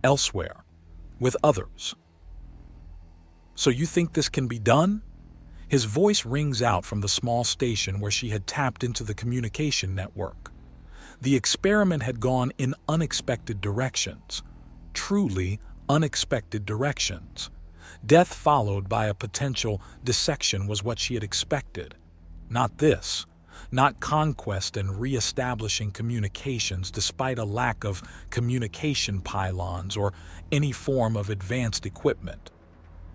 elsewhere, with others. So you think this can be done? His voice rings out from the small station where she had tapped into the communication network. The experiment had gone in unexpected directions, truly unexpected directions. Death followed by a potential dissection was what she had expected. Not this. Not conquest and re-establishing communications despite a lack of communication pylons or any form of advanced equipment.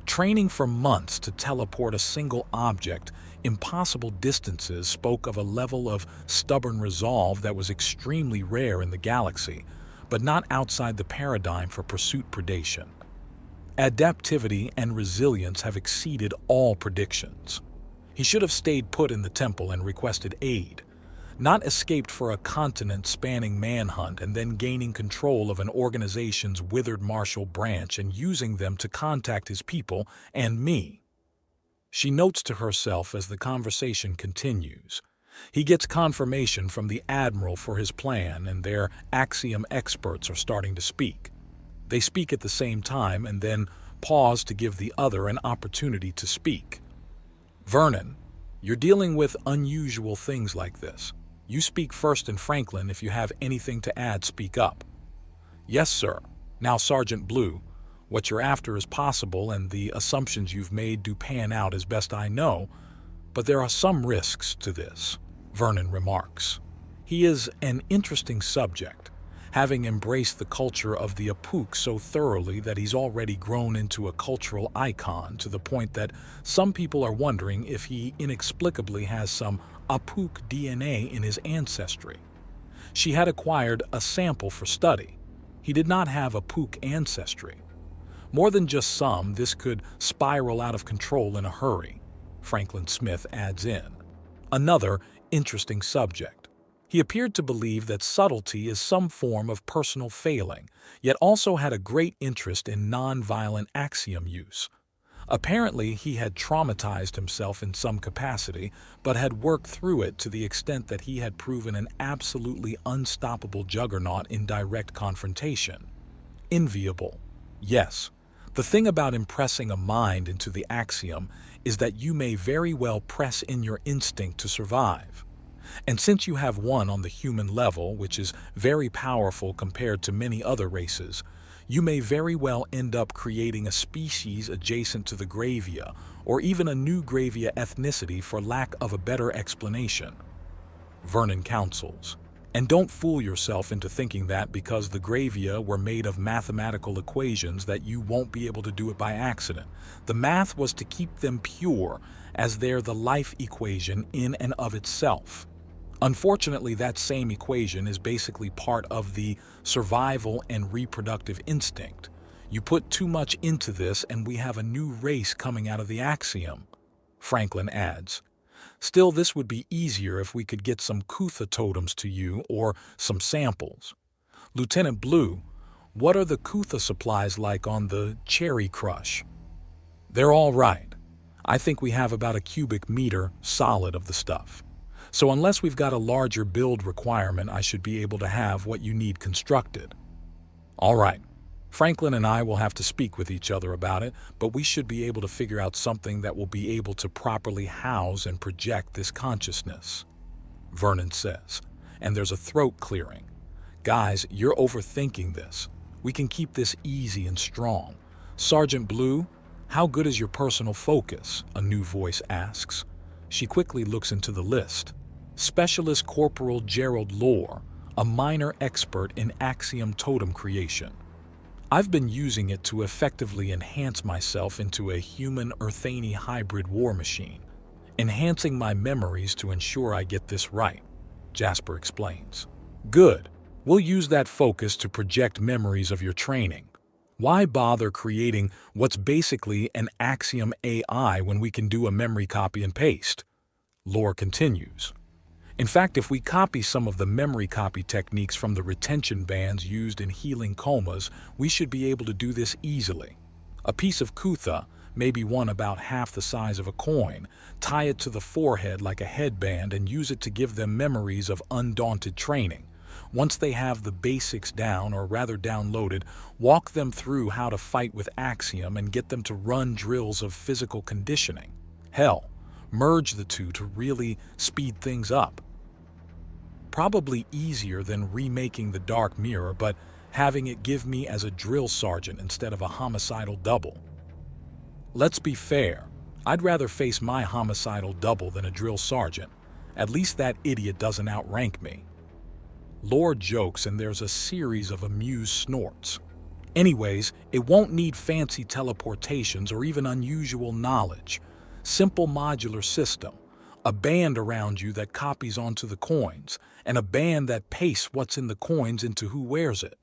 Training for months to teleport a single object impossible distances spoke of a level of stubborn resolve that was extremely rare in the galaxy, but not outside the paradigm for pursuit predation. Adaptivity and resilience have exceeded all predictions. He should have stayed put in the temple and requested aid, not escaped for a continent-spanning manhunt and then gaining control of an organization's withered martial branch and using them to contact his people and me. She notes to herself as the conversation continues. He gets confirmation from the Admiral for his plan, and their Axiom experts are starting to speak. They speak at the same time and then pause to give the other an opportunity to speak. Vernon, you're dealing with unusual things like this. You speak first, and Franklin, if you have anything to add, speak up. Yes, sir. Now, Sergeant Blue, what you're after is possible, and the assumptions you've made do pan out as best I know, but there are some risks to this, Vernon remarks. He is an interesting subject, having embraced the culture of the Apuk so thoroughly that he's already grown into a cultural icon to the point that some people are wondering if he inexplicably has some Apuk DNA in his ancestry. She had acquired a sample for study. He did not have Apuk ancestry. More than just some, this could spiral out of control in a hurry, Franklin Smith adds in. Another interesting subject. He appeared to believe that subtlety is some form of personal failing, yet also had a great interest in non-violent axiom use. Apparently, he had traumatized himself in some capacity, but had worked through it to the extent that he had proven an absolutely unstoppable juggernaut in direct confrontation. Enviable. Yes. The thing about impressing a mind into the axiom is that you may very well press in your instinct to survive. And since you have one on the human level, which is very powerful compared to many other races, you may very well end up creating a species adjacent to the Gravia, or even a new Gravia ethnicity for lack of a better explanation. Vernon counsels. And don't fool yourself into thinking that because the Gravia were made of mathematical equations that you won't be able to do it by accident. The math was to keep them pure, as they're the life equation in and of itself. Unfortunately, that same equation is basically part of the survival and reproductive instinct. You put too much into this and we have a new race coming out of the axiom, Franklin adds. Still, this would be easier if we could get some Kutha totems to you or some samples. Lieutenant Blue, what are the Kutha supplies like on the Cherry Crush? They're all right. I think we have about a cubic meter solid of the stuff. So unless we've got a larger build requirement, I should be able to have what you need constructed. All right. Franklin and I will have to speak with each other about it, but we should be able to figure out something that will be able to properly house and project this consciousness, Vernon says. And there's a throat clearing. Guys, you're overthinking this. We can keep this easy and strong. Sergeant Blue, how good is your personal focus? A new voice asks. She quickly looks into the list. Specialist Corporal Gerald Lore, a minor expert in axiom totem creation. I've been using it to effectively enhance myself into a human Earthani hybrid war machine, enhancing my memories to ensure I get this right, Jasper explains. Good. We'll use that focus to project memories of your training. Why bother creating what's basically an axiom AI when we can do a memory copy and paste? Lore continues. In fact, if we copy some of the memory copy techniques from the retention bands used in healing comas, we should be able to do this easily. A piece of Kutha, maybe one about half the size of a coin, tie it to the forehead like a headband and use it to give them memories of undaunted training. Once they have the basics down, or rather downloaded, walk them through how to fight with Axiom and get them to run drills of physical conditioning. Hell, merge the two to really speed things up. Probably easier than remaking the Dark Mirror, but having it give me as a drill sergeant instead of a homicidal double. Let's be fair, I'd rather face my homicidal double than a drill sergeant. At least that idiot doesn't outrank me. Lore jokes and there's a series of amused snorts. Anyways, it won't need fancy teleportations or even unusual knowledge. Simple modular system. A band around you that copies onto the coins, and a band that pastes what's in the coins into who wears it.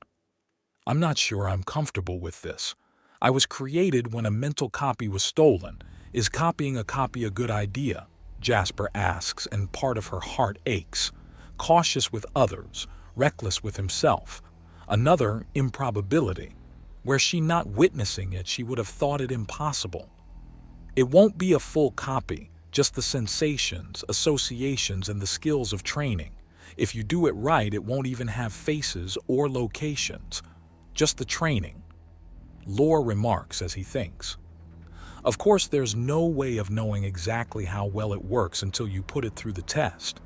I'm not sure I'm comfortable with this. I was created when a mental copy was stolen. Is copying a copy a good idea? Jasper asks, and part of her heart aches. Cautious with others, reckless with himself. Another improbability. Were she not witnessing it, she would have thought it impossible. It won't be a full copy, just the sensations, associations, and the skills of training. If you do it right, it won't even have faces or locations. Just the training. Lore remarks as he thinks. Of course, there's no way of knowing exactly how well it works until you put it through the test.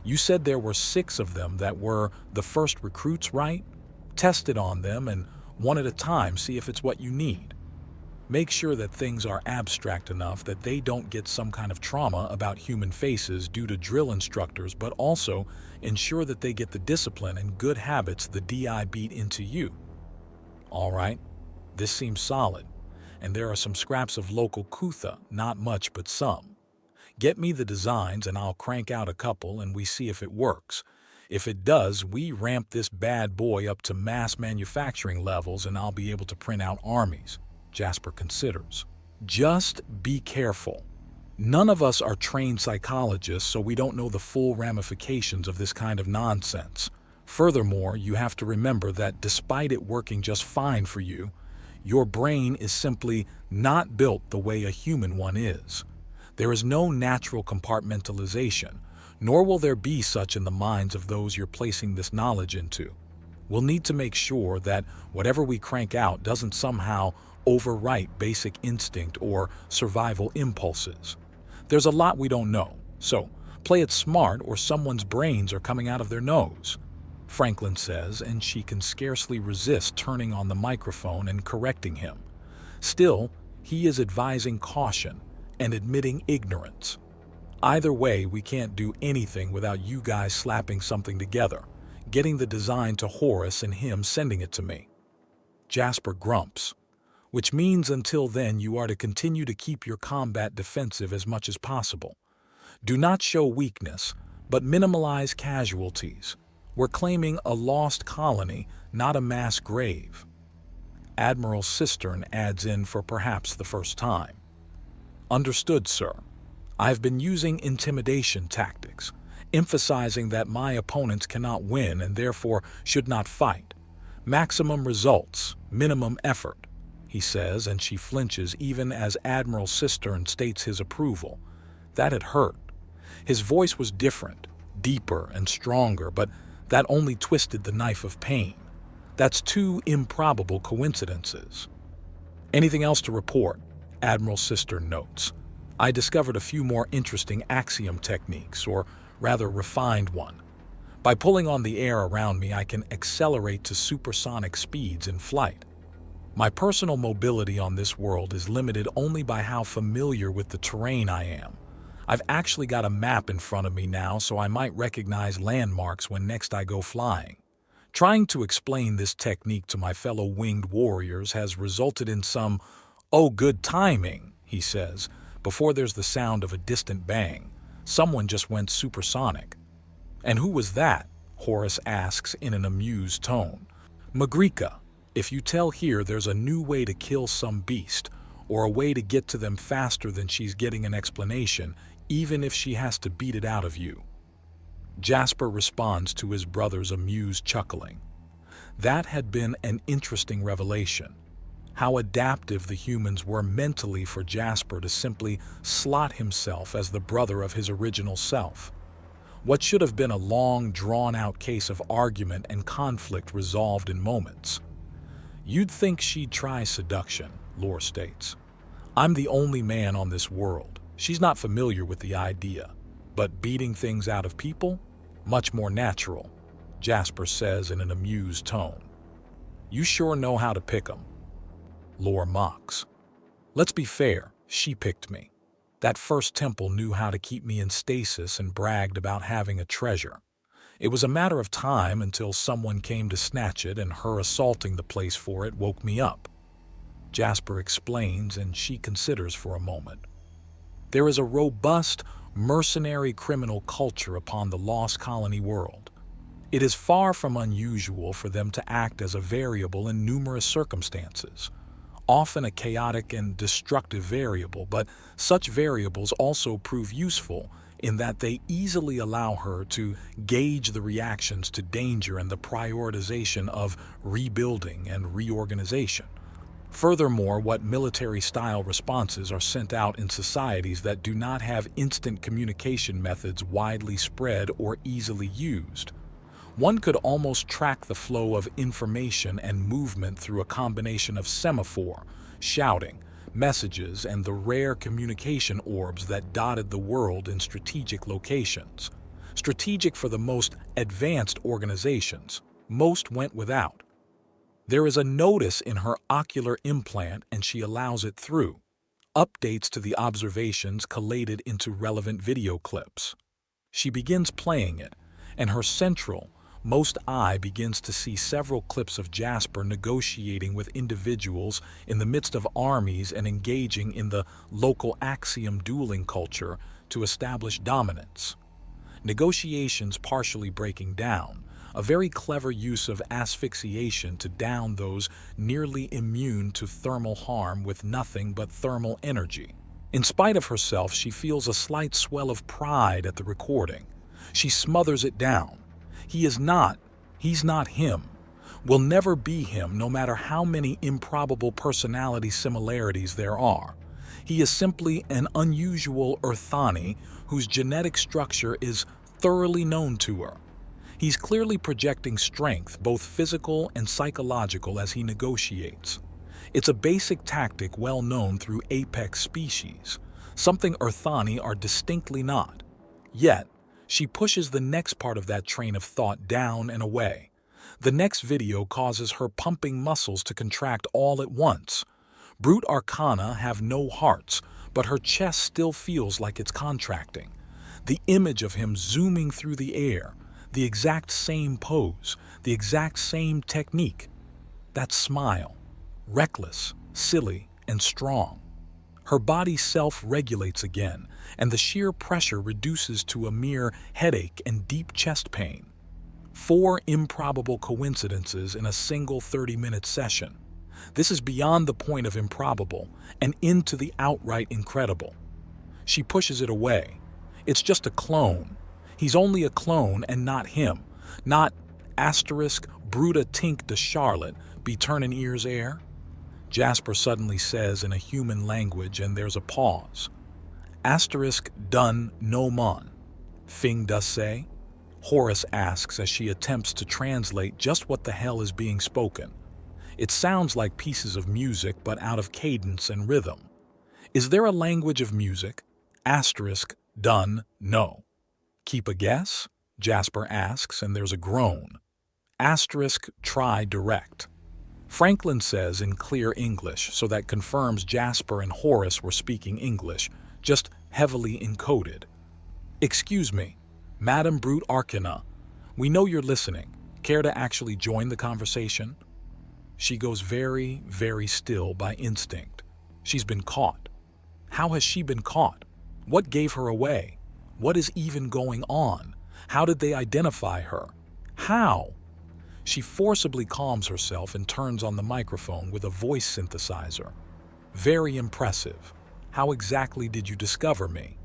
You said there were 6 of them that were the first recruits, right? Test it on them and one at a time see if it's what you need. Make sure that things are abstract enough that they don't get some kind of trauma about human faces due to drill instructors, but also ensure that they get the discipline and good habits the DI beat into you. All right, this seems solid, and there are some scraps of local Kutha, not much but some. Get me the designs and I'll crank out a couple and we see if it works. If it does, we ramp this bad boy up to mass manufacturing levels and I'll be able to print out armies. Jasper considers. Just be careful. None of us are trained psychologists, so we don't know the full ramifications of this kind of nonsense. Furthermore, you have to remember that despite it working just fine for you, your brain is simply not built the way a human one is. There is no natural compartmentalization, nor will there be such in the minds of those you're placing this knowledge into. We'll need to make sure that whatever we crank out doesn't somehow overwrite basic instinct or survival impulses. There's a lot we don't know, so play it smart or someone's brains are coming out of their nose, Franklin says, and she can scarcely resist turning on the microphone and correcting him. Still, he is advising caution and admitting ignorance. Either way, we can't do anything without you guys slapping something together, getting the design to Horace and him sending it to me. Jasper grumps. Which means until then you are to continue to keep your combat defensive as much as possible. Do not show weakness, but minimalize casualties. We're claiming a lost colony, not a mass grave. Admiral Cistern adds in for perhaps the first time. Understood, sir. I've been using intimidation tactics, emphasizing that my opponents cannot win and therefore should not fight. Maximum results, minimum effort, he says, and she flinches even as Admiral Cistern states his approval. That had hurt. His voice was different, deeper and stronger, but that only twisted the knife of pain. That's 2 improbable coincidences. Anything else to report? Admiral Cistern notes. I discovered a few more interesting axiom techniques, or rather refined one. By pulling on the air around me, I can accelerate to supersonic speeds in flight. My personal mobility on this world is limited only by how familiar with the terrain I am. I've actually got a map in front of me now, so I might recognize landmarks when next I go flying. Trying to explain this technique to my fellow winged warriors has resulted in some, "Oh, good timing," he says, before there's the sound of a distant bang. Someone just went supersonic. And who was that? Horace asks in an amused tone. Magrica. If you tell here there's a new way to kill some beast, or a way to get to them faster than she's getting an explanation, even if she has to beat it out of you. Jasper responds to his brother's amused chuckling. That had been an interesting revelation. How adaptive the humans were mentally for Jasper to simply slot himself as the brother of his original self. What should have been a long, drawn-out case of argument and conflict resolved in moments. You'd think she'd try seduction, Lore states. I'm the only man on this world. She's not familiar with the idea. But beating things out of people? Much more natural, Jasper says in an amused tone. You sure know how to pick 'em. Lore mocks. Let's be fair, she picked me. That first temple knew how to keep me in stasis and bragged about having a treasure. It was a matter of time until someone came to snatch it, and her assaulting the place for it woke me up. Jasper explains, and she considers for a moment. There is a robust, mercenary criminal culture upon the Lost Colony world. It is far from unusual for them to act as a variable in numerous circumstances, often a chaotic and destructive variable, but such variables also prove useful in that they easily allow her to gauge the reactions to danger and the prioritization of rebuilding and reorganization. Furthermore, what military-style responses are sent out in societies that do not have instant communication methods widely spread or easily used. One could almost track the flow of information and movement through a combination of semaphore, shouting, messages, and the rare communication orbs that dotted the world in strategic locations. Strategic for the most advanced organizations. Most went without. There is a notice in her ocular implant and she allows it through. Updates to the observations collated into relevant video clips. She begins playing it, and her central, most eye begins to see several clips of Jasper negotiating with individuals in the midst of armies and engaging in the local axiom dueling culture to establish dominance. Negotiations partially breaking down, a very clever use of asphyxiation to down those nearly immune to thermal harm with nothing but thermal energy. In spite of herself, she feels a slight swell of pride at the recording. She smothers it down. He's not him, will never be him no matter how many improbable personality similarities there are. He is simply an unusual Earthani whose genetic structure is thoroughly known to her. He's clearly projecting strength, both physical and psychological, as he negotiates. It's a basic tactic well known through apex species, something Earthani are distinctly not. Yet, she pushes the next part of that train of thought down and away. The next video causes her pumping muscles to contract all at once. Brute arcana have no hearts, but her chest still feels like it's contracting. The image of him zooming through the air, the exact same pose, the exact same technique. That smile, reckless, silly, and strong. Her body self-regulates again, and the sheer pressure reduces to a mere headache and deep chest pain. 4 improbable coincidences in a single 30-minute session. This is beyond the point of improbable and into the outright incredible. She pushes it away. It's just a clone. He's only a clone and not him. Not asterisk Bruta Tink de Charlotte be turning ears air. Jasper suddenly says in a human language, and there's a pause. Asterisk done no mon. Fing does say? Horace asks as she attempts to translate just what the hell is being spoken. It sounds like pieces of music, but out of cadence and rhythm. Is there a language of music? Asterisk done no. Keep a guess? Jasper asks, and there's a groan. Asterisk try direct. Franklin says in clear English, so that confirms Jasper and Horace were speaking English, just heavily encoded. Excuse me, Madam Brute Arcana, we know you're listening. Care to actually join the conversation? She goes very, very still by instinct. She's been caught. How has she been caught? What gave her away? What is even going on? How did they identify her? How? She forcibly calms herself and turns on the microphone with a voice synthesizer. Very impressive. How exactly did you discover me?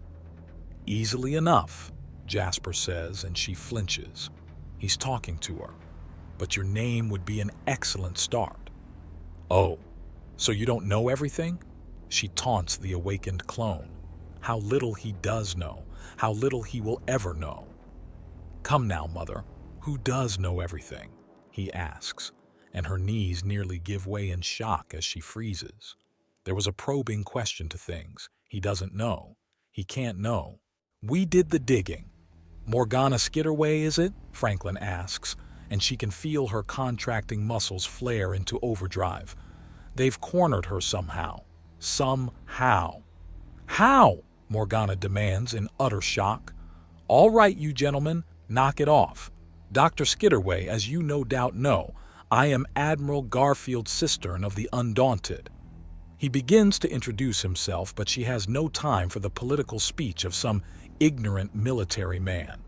Easily enough, Jasper says, and she flinches. He's talking to her. But your name would be an excellent start. Oh, so you don't know everything? She taunts the awakened clone. How little he does know, how little he will ever know. Come now, Mother. Who does know everything? He asks, and her knees nearly give way in shock as she freezes. There was a probing question to things. He doesn't know. He can't know. We did the digging. Morgana Skitterway, is it? Franklin asks, and she can feel her contracting muscles flare into overdrive. They've cornered her somehow. Somehow. How? Morgana demands in utter shock. All right, you gentlemen, knock it off. Dr. Skitterway, as you no doubt know, I am Admiral Garfield Cistern of the Undaunted. He begins to introduce himself, but she has no time for the political speech of some ignorant military man.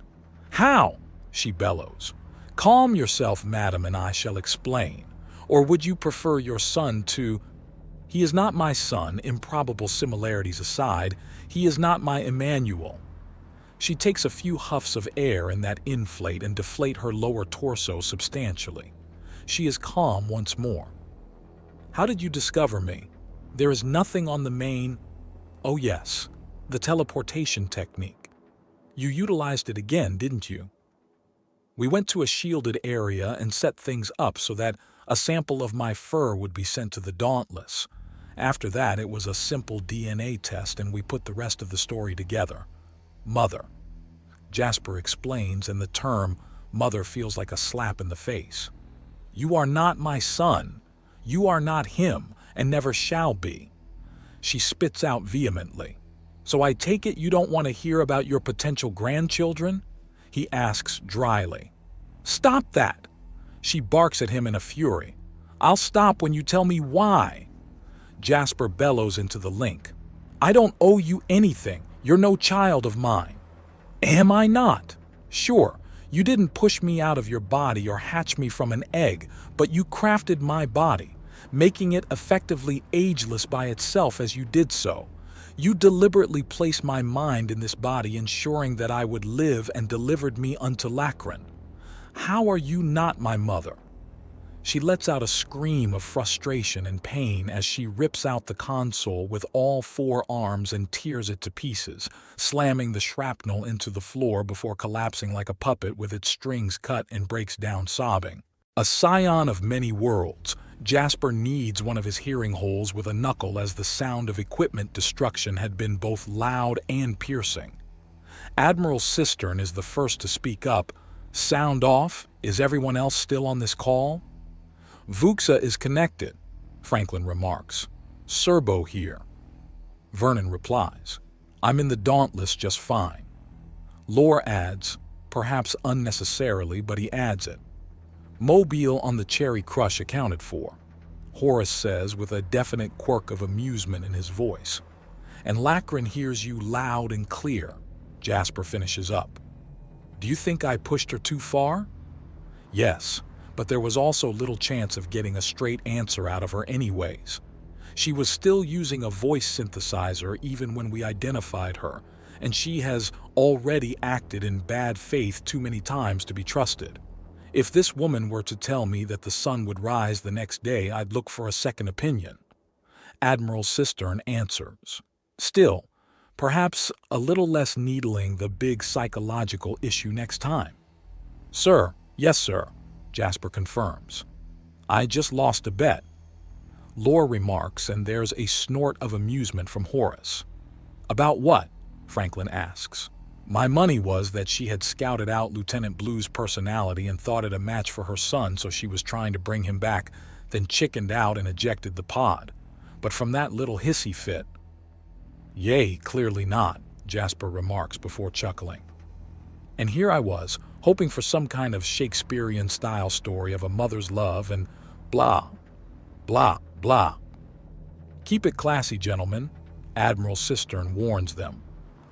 How? She bellows. Calm yourself, madam, and I shall explain. Or would you prefer your son to... He is not my son, improbable similarities aside. He is not my Emmanuel. She takes a few huffs of air in that inflate and deflate her lower torso substantially. She is calm once more. How did you discover me? There is nothing on the main... Oh yes, the teleportation technique. You utilized it again, didn't you? We went to a shielded area and set things up so that a sample of my fur would be sent to the Dauntless. After that, it was a simple DNA test and we put the rest of the story together. Mother. Jasper explains, and the term mother feels like a slap in the face. You are not my son. You are not him, and never shall be. She spits out vehemently. So I take it you don't want to hear about your potential grandchildren? He asks dryly. Stop that! She barks at him in a fury. I'll stop when you tell me why. Jasper bellows into the link. I don't owe you anything. You're no child of mine. Am I not? Sure, you didn't push me out of your body or hatch me from an egg, but you crafted my body, making it effectively ageless by itself as you did so. You deliberately placed my mind in this body, ensuring that I would live, and delivered me unto Lachlan. How are you not my mother? She lets out a scream of frustration and pain as she rips out the console with all four arms and tears it to pieces, slamming the shrapnel into the floor before collapsing like a puppet with its strings cut, and breaks down sobbing. A scion of many worlds, Jasper kneads one of his hearing holes with a knuckle as the sound of equipment destruction had been both loud and piercing. Admiral Cistern is the first to speak up. Sound off? Is everyone else still on this call? Vuxa is connected, Franklin remarks. Serbo here. Vernon replies. I'm in the Dauntless just fine. Lore adds, perhaps unnecessarily, but he adds it. Mobile on the Cherry Crush accounted for, Horace says with a definite quirk of amusement in his voice. And Lachlan hears you loud and clear, Jasper finishes up. Do you think I pushed her too far? Yes, but there was also little chance of getting a straight answer out of her anyways. She was still using a voice synthesizer even when we identified her, and she has already acted in bad faith too many times to be trusted. If this woman were to tell me that the sun would rise the next day, I'd look for a second opinion. Admiral Cistern answers. Still, perhaps a little less needling the big psychological issue next time. Sir, yes sir, Jasper confirms. I just lost a bet. Lore remarks, and there's a snort of amusement from Horace. About what? Franklin asks. My money was that she had scouted out Lieutenant Blue's personality and thought it a match for her son, so she was trying to bring him back, then chickened out and ejected the pod. But from that little hissy fit... Yea, clearly not, Jasper remarks before chuckling. And here I was, hoping for some kind of Shakespearean-style story of a mother's love and blah, blah, blah. Keep it classy, gentlemen, Admiral Cistern warns them.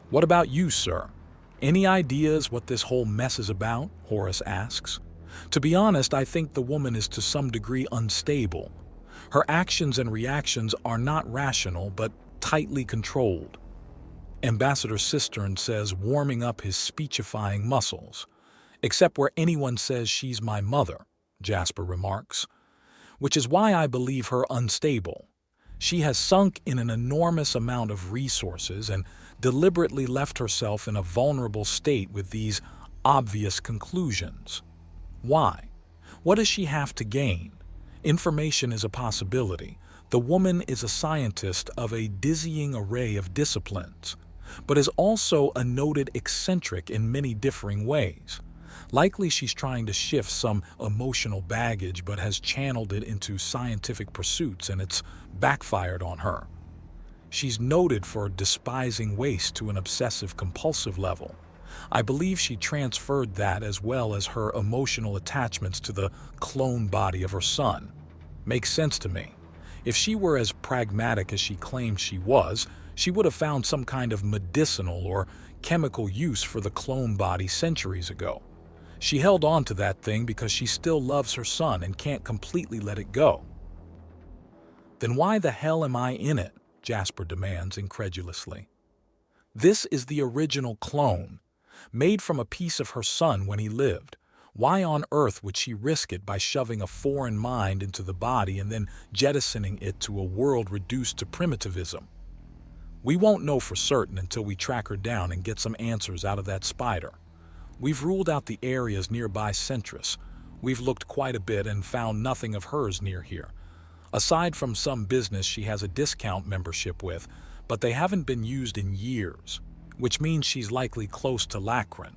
What about you, sir? Any ideas what this whole mess is about? Horace asks. To be honest, I think the woman is to some degree unstable. Her actions and reactions are not rational, but tightly controlled. Ambassador Cistern says, warming up his speechifying muscles. Except where anyone says she's my mother, Jasper remarks. Which is why I believe her unstable. She has sunk in an enormous amount of resources and deliberately left herself in a vulnerable state with these obvious conclusions. Why? What does she have to gain? Information is a possibility. The woman is a scientist of a dizzying array of disciplines, but is also a noted eccentric in many differing ways. Likely she's trying to shift some emotional baggage but has channeled it into scientific pursuits and it's backfired on her. She's noted for despising waste to an obsessive-compulsive level. I believe she transferred that as well as her emotional attachments to the clone body of her son. Makes sense to me. If she were as pragmatic as she claimed she was, she would have found some kind of medicinal or chemical use for the clone body centuries ago. She held on to that thing because she still loves her son and can't completely let it go. Then why the hell am I in it? Jasper demands incredulously. This is the original clone, made from a piece of her son when he lived. Why on earth would she risk it by shoving a foreign mind into the body and then jettisoning it to a world reduced to primitivism? We won't know for certain until we track her down and get some answers out of that spider. We've ruled out the areas nearby Centris. We've looked quite a bit and found nothing of hers near here. Aside from some business she has a discount membership with, but they haven't been used in years, which means she's likely close to Lacrin.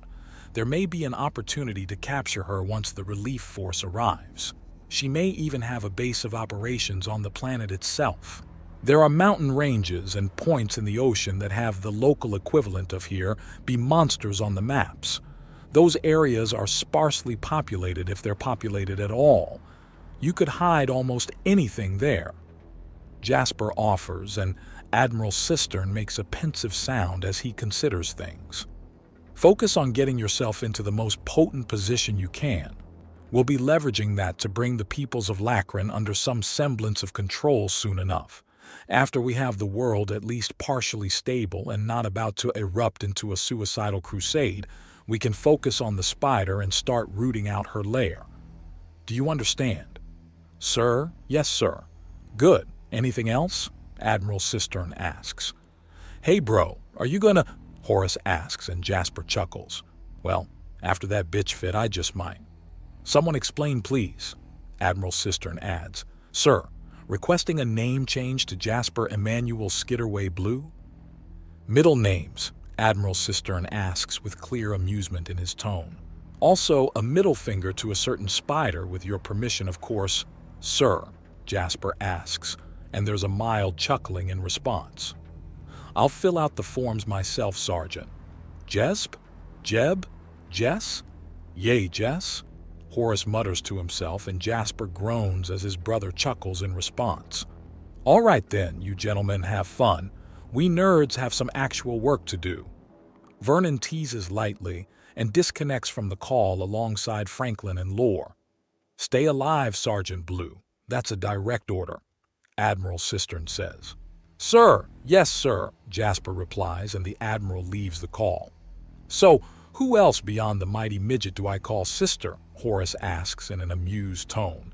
There may be an opportunity to capture her once the relief force arrives. She may even have a base of operations on the planet itself. There are mountain ranges and points in the ocean that have the local equivalent of here be monsters on the maps. Those areas are sparsely populated if they're populated at all. You could hide almost anything there. Jasper offers, and Admiral Cistern makes a pensive sound as he considers things. Focus on getting yourself into the most potent position you can. We'll be leveraging that to bring the peoples of Lacrin under some semblance of control soon enough. After we have the world at least partially stable and not about to erupt into a suicidal crusade, we can focus on the spider and start rooting out her lair. Do you understand? Sir? Yes, sir. Good. Anything else? Admiral Cistern asks. Hey, bro, are you gonna... Horace asks, and Jasper chuckles. Well, after that bitch fit, I just might. Someone explain, please, Admiral Cistern adds. Sir, requesting a name change to Jasper Emmanuel Skidderway Blue? Middle names, Admiral Cistern asks with clear amusement in his tone. Also, a middle finger to a certain spider, with your permission, of course. Sir, Jasper asks, and there's a mild chuckling in response. I'll fill out the forms myself, Sergeant. Jesp? Jeb? Jess? Yay, Jess? Horace mutters to himself, and Jasper groans as his brother chuckles in response. All right then, you gentlemen have fun. We nerds have some actual work to do. Vernon teases lightly and disconnects from the call alongside Franklin and Lore. Stay alive, Sergeant Blue. That's a direct order, Admiral Cistern says. Sir, yes, sir, Jasper replies, and the Admiral leaves the call. So, who else beyond the mighty midget do I call sister? Horace asks in an amused tone.